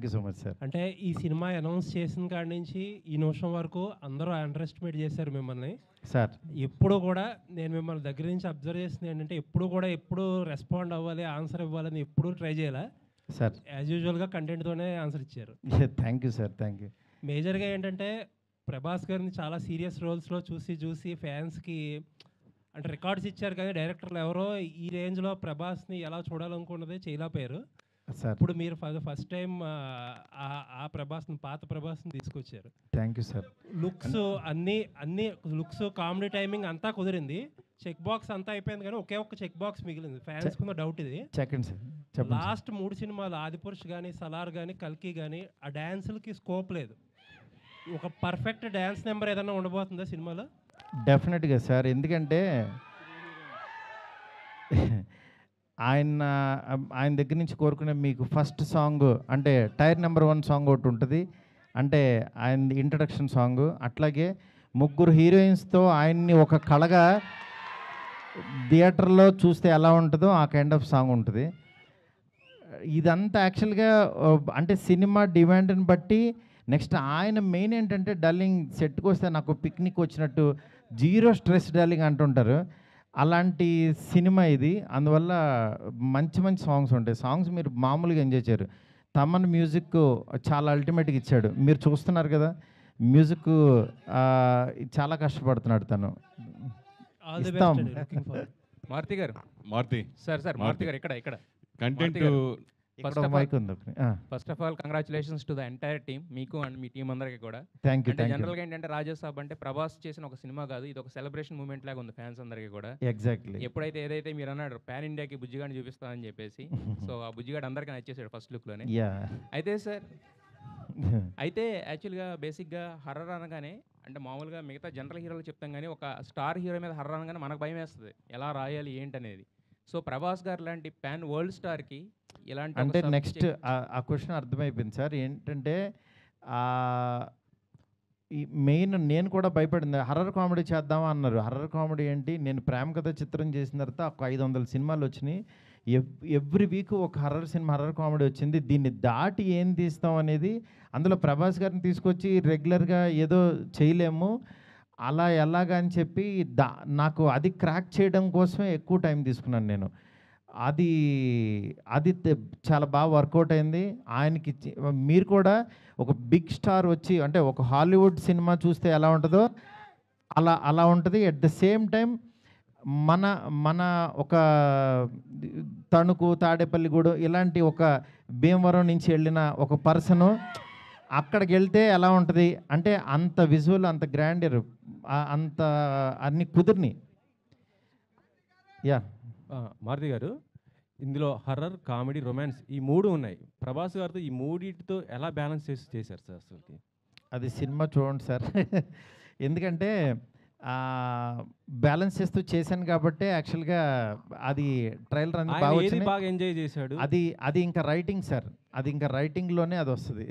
You so much sir. అంటే ఈ cinema announce చేసిన కాడి నుంచి ఈ నిమిషం వరకు అందరూ అండర్ ఎస్టిమేట్ చేశారు మిమ్మల్ని సార్ ఎప్పుడు కూడా. నేను మిమ్మల్ని దగ్గర నుంచి అబ్జర్వ్ చేసింది ఏంటంటే ఎప్పుడు రెస్పాండ్ అవ్వాలి, ఆన్సర్ ఇవ్వాలని ఎప్పుడూ ట్రై చేయాలి సార్. యాజ్ యూజువల్గా కంటెంట్తోనే ఆన్సర్ ఇచ్చారు. Thank you sir, thank you. మేజర్గా ఏంటంటే ప్రభాస్ గారిని చాలా సీరియస్ రోల్స్లో చూసి ఫ్యాన్స్కి అంటే రికార్డ్స్ ఇచ్చారు, కానీ డైరెక్టర్లు ఎవరో ఈ రేంజ్లో ప్రభాస్ని ఎలా చూడాలనుకున్నదే చేయలేకపోయారు. సార్ ఇప్పుడు మీరు ఫస్ట్ టైం ఆ ప్రభాస్ని, పాత ప్రభాస్ని తీసుకొచ్చారు. Thank you sir. లుక్స్ అన్ని లుక్స్, కామెడీ టైమింగ్ అంతా కుదిరింది. చెక్ బాక్స్ అంతా అయిపోయింది, కానీ ఒకే ఒక్క చెక్ బాక్స్ మిగిలింది. ఫ్యాన్స్ కింద డౌట్ ఇది. సెకండ్ సార్ చెప్పండి. లాస్ట్ 3 సినిమాలు ఆదిపురుష్ కానీ, సలార్ కానీ, కల్కి కానీ ఆ డ్యాన్సులకి స్కోప్ లేదు. ఒక పర్ఫెక్ట్ డ్యాన్స్ నెంబర్ ఏదైనా ఉండబోతుందా సినిమాలో? డెఫినెట్గా సార్, ఎందుకంటే ఆయన దగ్గర నుంచి కోరుకునే మీకు ఫస్ట్ సాంగ్ అంటే టైర్ నెంబర్ 1 సాంగ్ ఒకటి ఉంటుంది, అంటే ఆయన ఇంట్రడక్షన్ సాంగ్. అట్లాగే 3 హీరోయిన్స్తో ఆయన్ని ఒక కళగా థియేటర్లో చూస్తే ఎలా ఉంటుందో ఆ కైండ్ ఆఫ్ సాంగ్ ఉంటుంది. ఇదంతా యాక్చువల్గా అంటే సినిమా డిమాండ్ని బట్టి. నెక్స్ట్ ఆయన మెయిన్ ఏంటంటే డల్లింగ్ సెట్కి వస్తే నాకు పిక్నిక్ వచ్చినట్టు జీరో స్ట్రెస్ డల్లింగ్ అంటుంటారు, అలాంటి సినిమా ఇది. అందువల్ల మంచి మంచి సాంగ్స్ ఉంటాయి. సాంగ్స్ మీరు మామూలుగా ఎంజాయ్ చేయరు. తమన్ మ్యూజిక్ చాలా అల్టిమేట్గా ఇచ్చాడు, మీరు చూస్తున్నారు కదా. మ్యూజిక్ చాలా కష్టపడుతున్నాడు తను. ఇస్తాం. మారుతి గారు, మారుతి సార్ మారుతి గారు ఇక్కడ content first of all congratulations to the entire team, మీకు అండ్ మీ టీం అందరికీ కూడా. Thank you. జనరల్గా ఏంటంటే రాజాసాబ్ అంటే ప్రభాస్ చేసిన ఒక సినిమా కాదు, ఇది ఒక సెలబ్రేషన్ మూమెంట్ లాగా ఉంది ఫ్యాన్స్ అందరికీ కూడా. ఎగ్జాక్ట్లీ. ఎప్పుడైతే ఏదైతే మీరు అన్నాడు పాన్ ఇండియాకి బుజ్జిగాడిని చూపిస్తానని చెప్పేసి, సో ఆ బుజ్జిగాడు అందరికీ నచ్చేసాడు ఫస్ట్ లుక్లోనే. అయితే సార్ యాక్చువల్గా బేసిక్గా హర్రర్ అనగానే అంటే మామూలుగా మిగతా జనరల్ హీరోలు చెప్తాం, కానీ ఒక స్టార్ హీరో మీద హర్రర్ అనగానే మనకు భయం వేస్తుంది, ఎలా రాయాలి ఏంటనేది. సో ప్రభాస్ గారు లాంటి పాన్ వరల్డ్ స్టార్కి ఇలాంటి అంటే నెక్స్ట్ ఆ క్వశ్చన్ అర్థమైపోయింది సార్. ఏంటంటే ఈ మెయిన్ నేను కూడా భయపడింది, హర్రర్ కామెడీ చేద్దామా అన్నారు. హర్రర్ కామెడీ ఏంటి, నేను ప్రేమ కథ చిత్రం చేసిన తర్వాత ఒక 500 సినిమాలు వచ్చినాయి. ఎవ్రీ వీక్ ఒక హర్రర్ కామెడీ వచ్చింది. దీన్ని దాటి ఏం తీస్తాం అనేది, అందులో ప్రభాస్ గారిని తీసుకొచ్చి రెగ్యులర్గా ఏదో చేయలేము, అలా ఎలాగా అని చెప్పి నాకు అది క్రాక్ చేయడం కోసమే ఎక్కువ టైం తీసుకున్నాను నేను. అది చాలా బాగా వర్కౌట్ అయింది. ఆయనకి మీరు కూడా ఒక బిగ్ స్టార్ వచ్చి అంటే ఒక హాలీవుడ్ సినిమా చూస్తే ఎలా ఉంటుందో అలా ఉంటుంది. ఎట్ ద సేమ్ టైం మన ఒక తణుకు, తాడేపల్లిగూడెం ఇలాంటి ఒక భీమవరం నుంచి వెళ్ళిన ఒక పర్సను అక్కడికి వెళ్తే ఎలా ఉంటుంది అంటే అంత విజువల్, అంత గ్రాండర్, అంత అన్ని కుదిరిని. యా మారుతి గారు, ఇందులో హర్రర్, కామెడీ, రొమాన్స్ ఈ 3 ఉన్నాయి. ప్రభాస్ గారితో ఈ 3 ఎలా బ్యాలెన్స్ చేశారు సార్ అసలుకి? అది సినిమా చూడండి సార్. ఎందుకంటే బ్యాలెన్స్ చేస్తూ చేశాను కాబట్టి యాక్చువల్గా అది ట్రైలర్ అనేది బాగా ఎంజాయ్ చేశాడు. అది ఇంకా రైటింగ్ సార్, అది ఇంకా రైటింగ్లోనే అది వస్తుంది.